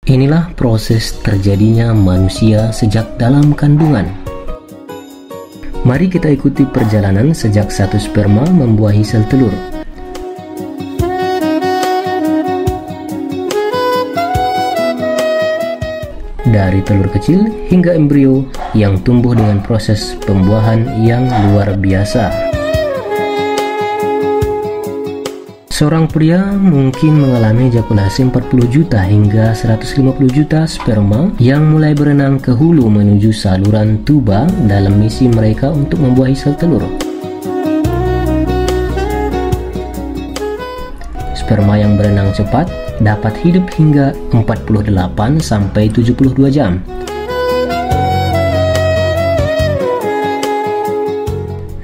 Inilah proses terjadinya manusia sejak dalam kandungan. Mari kita ikuti perjalanan sejak satu sperma membuahi sel telur. Dari telur kecil hingga embrio yang tumbuh dengan proses pembuahan yang luar biasa. Seorang pria mungkin mengalami ejakulasi 40 juta hingga 150 juta sperma yang mulai berenang ke hulu menuju saluran tuba dalam misi mereka untuk membuahi sel telur. Sperma yang berenang cepat dapat hidup hingga 48 sampai 72 jam.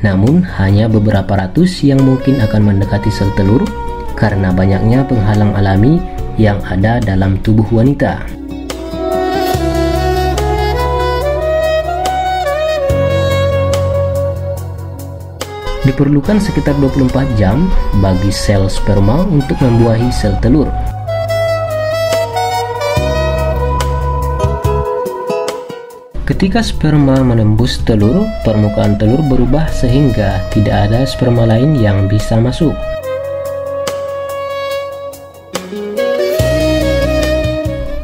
Namun hanya beberapa ratus yang mungkin akan mendekati sel telur karena banyaknya penghalang alami yang ada dalam tubuh wanita. Diperlukan sekitar 24 jam bagi sel sperma untuk membuahi sel telur. Ketika sperma menembus telur, permukaan telur berubah sehingga tidak ada sperma lain yang bisa masuk.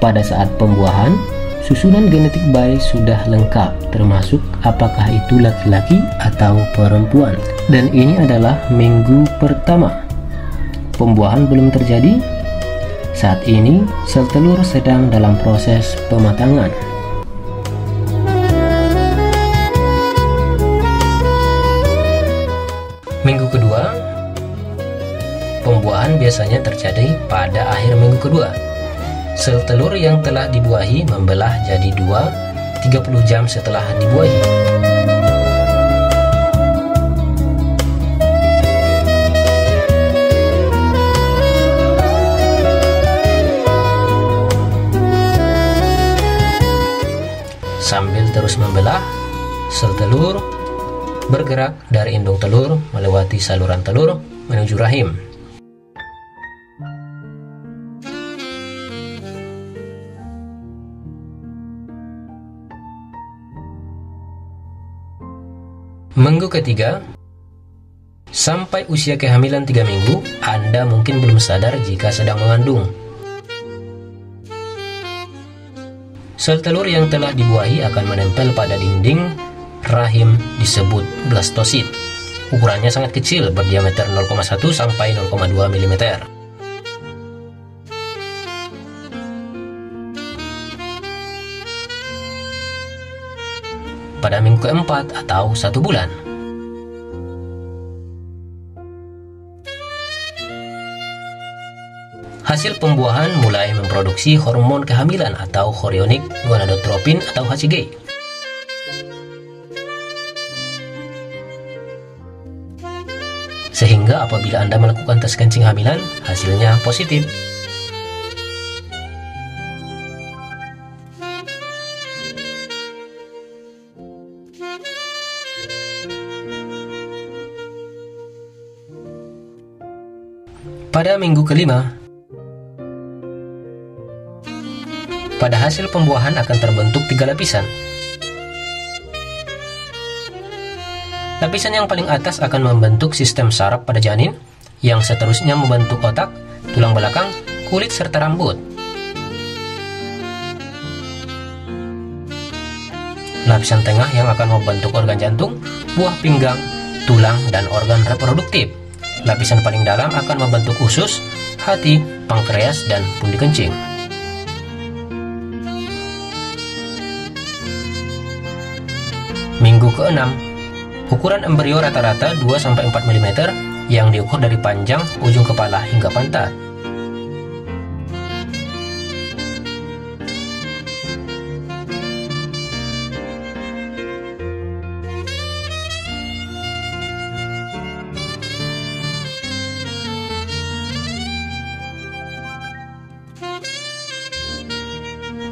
Pada saat pembuahan, susunan genetik bayi sudah lengkap, termasuk apakah itu laki-laki atau perempuan. Dan ini adalah minggu pertama. Pembuahan belum terjadi. Saat ini, sel telur sedang dalam proses pematangan. Minggu kedua, pembuahan biasanya terjadi pada akhir minggu kedua. Sel telur yang telah dibuahi membelah jadi dua 30 jam setelah dibuahi. Sambil terus membelah, sel telur bergerak dari indung telur melewati saluran telur menuju rahim. Minggu ketiga, sampai usia kehamilan 3 minggu, Anda mungkin belum sadar jika sedang mengandung. Sel telur yang telah dibuahi akan menempel pada dinding rahim disebut blastosit. Ukurannya sangat kecil, berdiameter 0,1 sampai 0,2 mm. Pada minggu keempat atau 1 bulan, hasil pembuahan mulai memproduksi hormon kehamilan atau chorionic gonadotropin atau HCG. Sehingga apabila Anda melakukan tes kencing hamilan, hasilnya positif. Pada minggu kelima, pada hasil pembuahan akan terbentuk 3 lapisan. Lapisan yang paling atas akan membentuk sistem saraf pada janin, yang seterusnya membentuk otak, tulang belakang, kulit, serta rambut. Lapisan tengah yang akan membentuk organ jantung, buah pinggang, tulang, dan organ reproduktif. Lapisan paling dalam akan membentuk usus, hati, pankreas, dan pundi kencing. Minggu ke-6, ukuran embrio rata-rata 2-4 mm yang diukur dari panjang ujung kepala hingga pantat.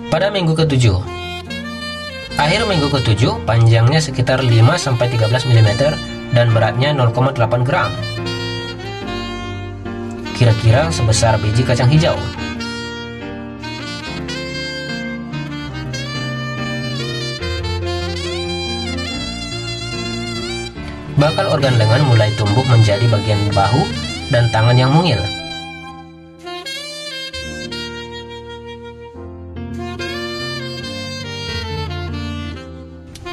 Pada minggu ke-7, akhir minggu ke-7, panjangnya sekitar 5-13 mm dan beratnya 0,8 gram. Kira-kira sebesar biji kacang hijau. Bakal organ lengan mulai tumbuh menjadi bagian bahu dan tangan yang mungil.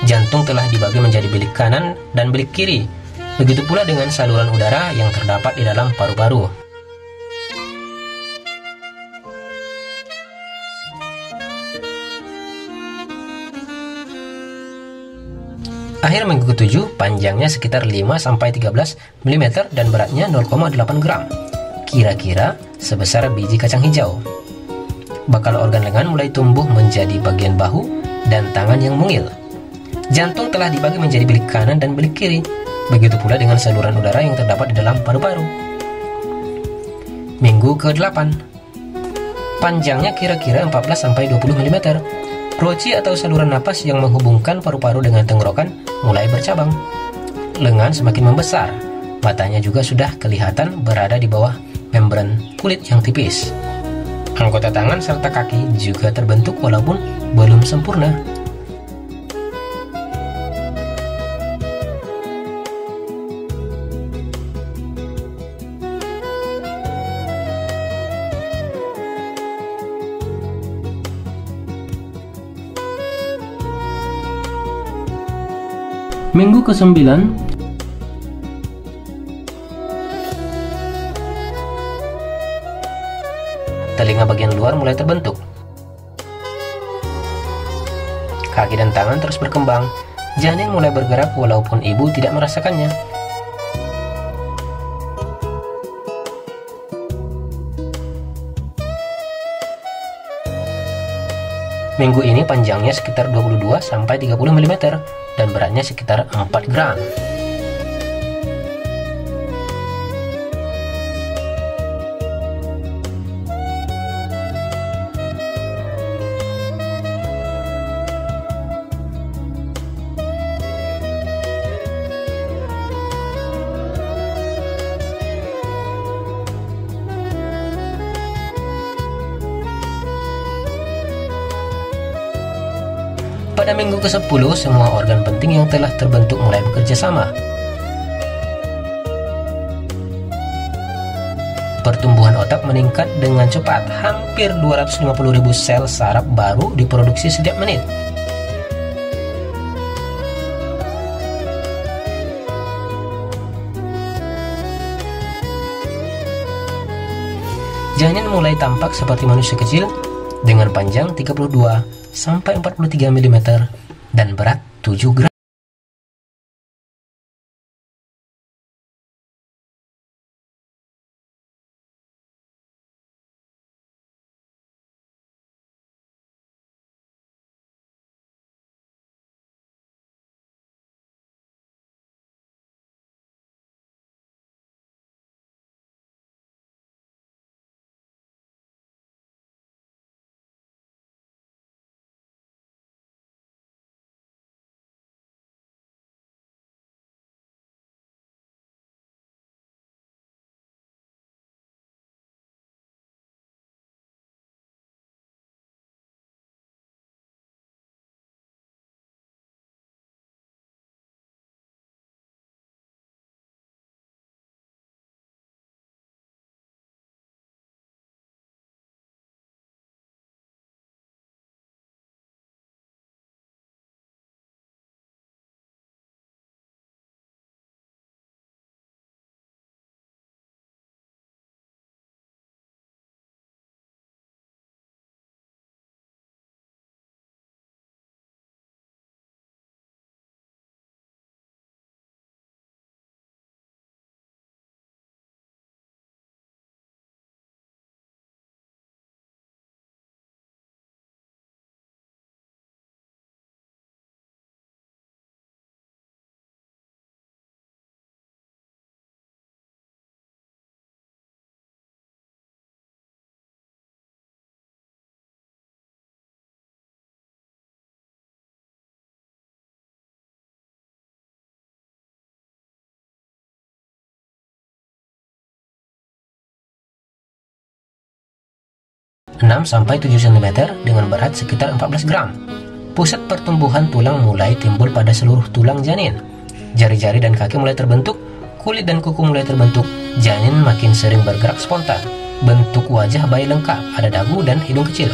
Jantung telah dibagi menjadi bilik kanan dan bilik kiri. Begitu pula dengan saluran udara yang terdapat di dalam paru-paru. Akhir minggu ke-7, panjangnya sekitar 5-13 mm dan beratnya 0,8 gram. Kira-kira sebesar biji kacang hijau. Bakal organ lengan mulai tumbuh menjadi bagian bahu dan tangan yang mungil. Jantung telah dibagi menjadi bilik kanan dan bilik kiri. Begitu pula dengan saluran udara yang terdapat di dalam paru-paru. Minggu ke-8. Panjangnya kira-kira 14-20 mm. Roci atau saluran napas yang menghubungkan paru-paru dengan tenggorokan mulai bercabang. Lengan semakin membesar. Matanya juga sudah kelihatan berada di bawah membran kulit yang tipis. Anggota tangan serta kaki juga terbentuk walaupun belum sempurna. Minggu ke-9, telinga bagian luar mulai terbentuk. Kaki dan tangan terus berkembang. Janin mulai bergerak walaupun ibu tidak merasakannya. Minggu ini panjangnya sekitar 22-30 mm dan beratnya sekitar 4 gram. Pada minggu ke-10, semua organ penting yang telah terbentuk mulai bekerja sama. Pertumbuhan otak meningkat dengan cepat, hampir 250.000 sel saraf baru diproduksi setiap menit. Janin mulai tampak seperti manusia kecil dengan panjang 32-43 mm dan berat 7 gram. (6-7 cm) dengan berat sekitar 14 gram. Pusat pertumbuhan tulang mulai timbul pada seluruh tulang janin. Jari-jari dan kaki mulai terbentuk, kulit dan kuku mulai terbentuk, janin makin sering bergerak spontan. Bentuk wajah bayi lengkap, ada dagu dan hidung kecil.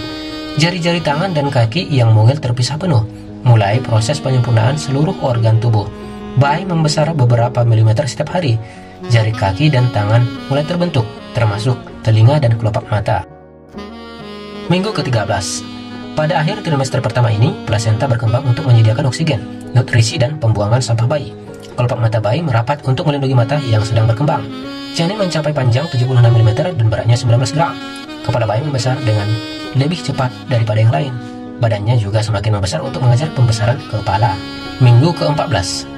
Jari-jari tangan dan kaki yang mungil terpisah penuh. Mulai proses penyempurnaan seluruh organ tubuh. Bayi membesar beberapa milimeter setiap hari. Jari kaki dan tangan mulai terbentuk, termasuk telinga dan kelopak mata. Minggu ke-13. Pada akhir trimester pertama ini, plasenta berkembang untuk menyediakan oksigen, nutrisi dan pembuangan sampah bayi. Kelopak mata bayi merapat untuk melindungi mata yang sedang berkembang. Janin mencapai panjang 76 mm dan beratnya 19 gram. Kepala bayi membesar dengan lebih cepat daripada yang lain. Badannya juga semakin membesar untuk mengejar pembesaran kepala. Minggu ke-14.